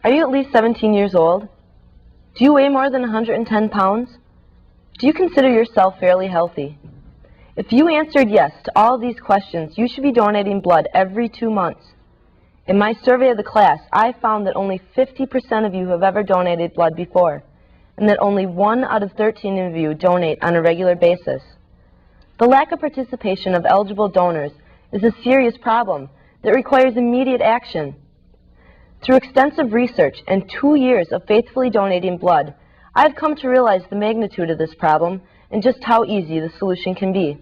Are you at least 17 years old? Do you weigh more than 110 pounds? Do you consider yourself fairly healthy? If you answered yes to all of these questions, you should be donating blood every 2 months. In my survey of the class, I found that only 50% of you have ever donated blood before, and that only 1 out of 13 of you donate on a regular basis. The lack of participation of eligible donors is a serious problem that requires immediate action. Through extensive research and 2 years of faithfully donating blood, I've come to realize the magnitude of this problem and just how easy the solution can be.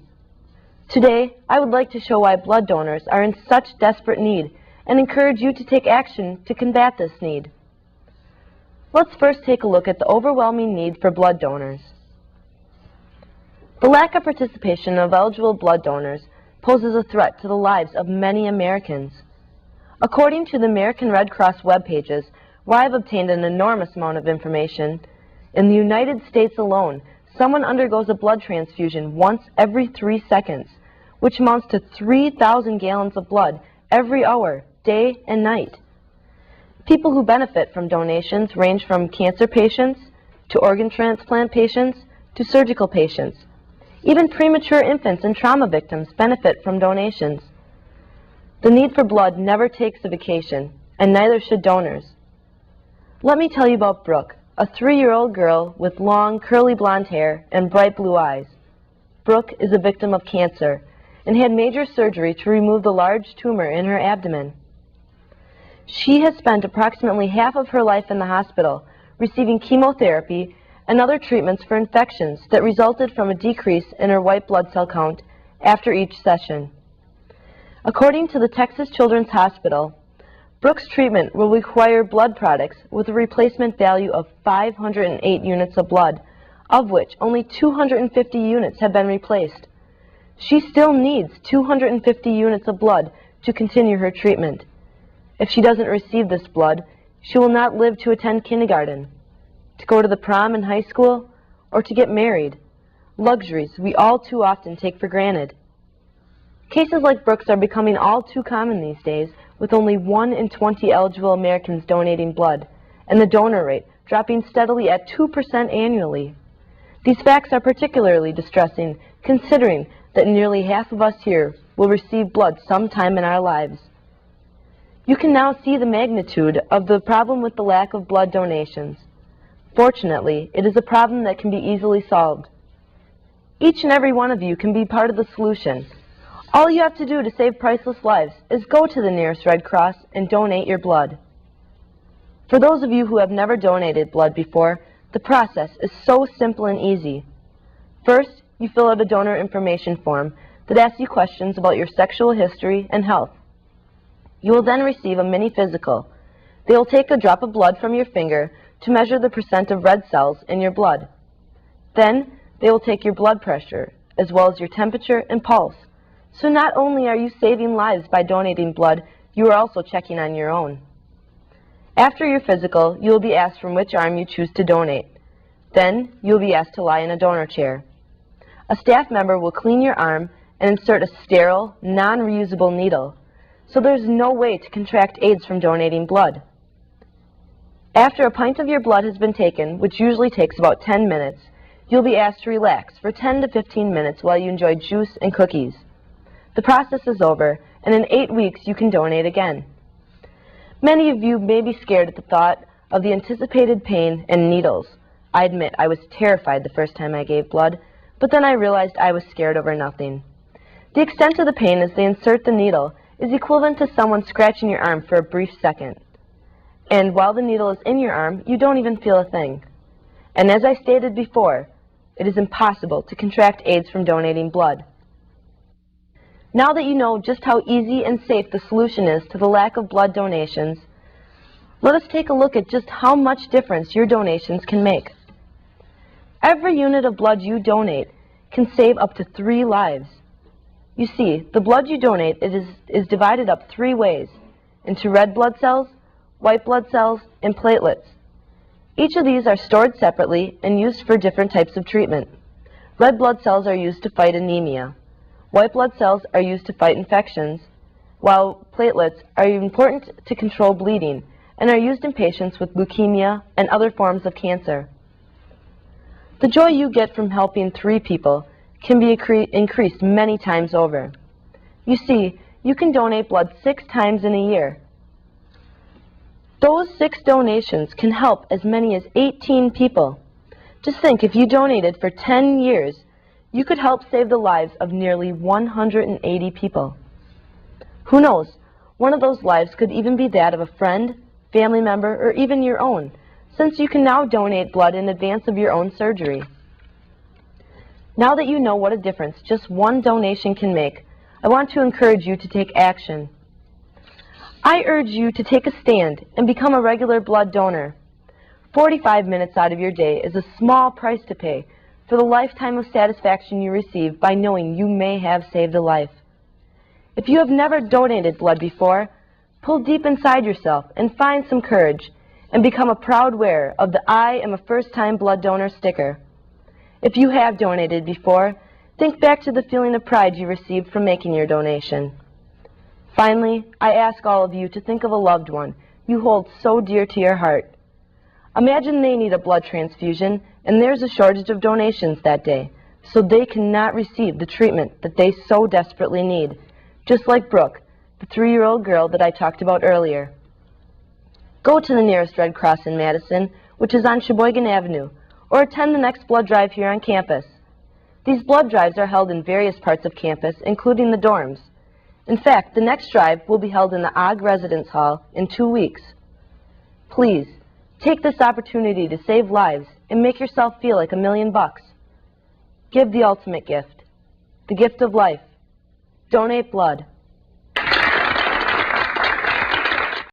Today, I would like to show why blood donors are in such desperate need and encourage you to take action to combat this need. Let's first take a look at the overwhelming need for blood donors. The lack of participation of eligible blood donors poses a threat to the lives of many Americans. According to the American Red Cross web pages, where I've obtained an enormous amount of information, in the United States alone, someone undergoes a blood transfusion once every 3 seconds, which amounts to 3,000 gallons of blood every hour, day and night. People who benefit from donations range from cancer patients, to organ transplant patients, to surgical patients. Even premature infants and trauma victims benefit from donations. The need for blood never takes a vacation, and neither should donors. Let me tell you about Brooke, a 3-year-old girl with long, curly blonde hair and bright blue eyes. Brooke is a victim of cancer and had major surgery to remove the large tumor in her abdomen. She has spent approximately half of her life in the hospital, receiving chemotherapy and other treatments for infections that resulted from a decrease in her white blood cell count after each session. According to the Texas Children's Hospital, Brooke's treatment will require blood products with a replacement value of 508 units of blood, of which only 250 units have been replaced. She still needs 250 units of blood to continue her treatment. If she doesn't receive this blood, she will not live to attend kindergarten, to go to the prom in high school, or to get married, luxuries we all too often take for granted. Cases like Brooke's are becoming all too common these days, with only 1 in 20 eligible Americans donating blood, and the donor rate dropping steadily at 2% annually. These facts are particularly distressing, considering that nearly half of us here will receive blood sometime in our lives. You can now see the magnitude of the problem with the lack of blood donations. Fortunately, it is a problem that can be easily solved. Each and every one of you can be part of the solution. All you have to do to save priceless lives is go to the nearest Red Cross and donate your blood. For those of you who have never donated blood before, the process is so simple and easy. First, you fill out a donor information form that asks you questions about your sexual history and health. You will then receive a mini physical. They will take a drop of blood from your finger to measure the percent of red cells in your blood. Then, they will take your blood pressure, as well as your temperature and pulse. So not only are you saving lives by donating blood, you are also checking on your own. After your physical, you will be asked from which arm you choose to donate. Then, you will be asked to lie in a donor chair. A staff member will clean your arm and insert a sterile, non-reusable needle, so there's no way to contract AIDS from donating blood. After a pint of your blood has been taken, which usually takes about 10 minutes, you'll be asked to relax for 10 to 15 minutes while you enjoy juice and cookies. The process is over, and in 8 weeks you can donate again. Many of you may be scared at the thought of the anticipated pain and needles. I admit I was terrified the first time I gave blood, but then I realized I was scared over nothing. The extent of the pain as they insert the needle is equivalent to someone scratching your arm for a brief second. And while the needle is in your arm, you don't even feel a thing. And as I stated before, it is impossible to contract AIDS from donating blood. Now that you know just how easy and safe the solution is to the lack of blood donations, let us take a look at just how much difference your donations can make. Every unit of blood you donate can save up to 3 lives. You see, the blood you donate is divided up 3 ways, into red blood cells, white blood cells, and platelets. Each of these are stored separately and used for different types of treatment. Red blood cells are used to fight anemia. White blood cells are used to fight infections, while platelets are important to control bleeding, and are used in patients with leukemia and other forms of cancer. The joy you get from helping 3 people can be increased many times over. You see, you can donate blood 6 times in a year. Those 6 donations can help as many as 18 people. Just think, if you donated for 10 years, you could help save the lives of nearly 180 people. Who knows, one of those lives could even be that of a friend, family member, or even your own, since you can now donate blood in advance of your own surgery. Now that you know what a difference just one donation can make, I want to encourage you to take action. I urge you to take a stand and become a regular blood donor. 45 minutes out of your day is a small price to pay for the lifetime of satisfaction you receive by knowing you may have saved a life. If you have never donated blood before, pull deep inside yourself and find some courage and become a proud wearer of the I am a first-time blood donor sticker. If you have donated before, think back to the feeling of pride you received from making your donation. Finally, I ask all of you to think of a loved one you hold so dear to your heart. Imagine they need a blood transfusion and there's a shortage of donations that day, so they cannot receive the treatment that they so desperately need, just like Brooke, the 3-year-old girl that I talked about earlier. Go to the nearest Red Cross in Madison, which is on Sheboygan Avenue, or attend the next blood drive here on campus. These blood drives are held in various parts of campus, including the dorms. In fact, the next drive will be held in the Ogg Residence Hall in 2 weeks. Please, take this opportunity to save lives and make yourself feel like $1,000,000. Give the ultimate gift, the gift of life. Donate blood.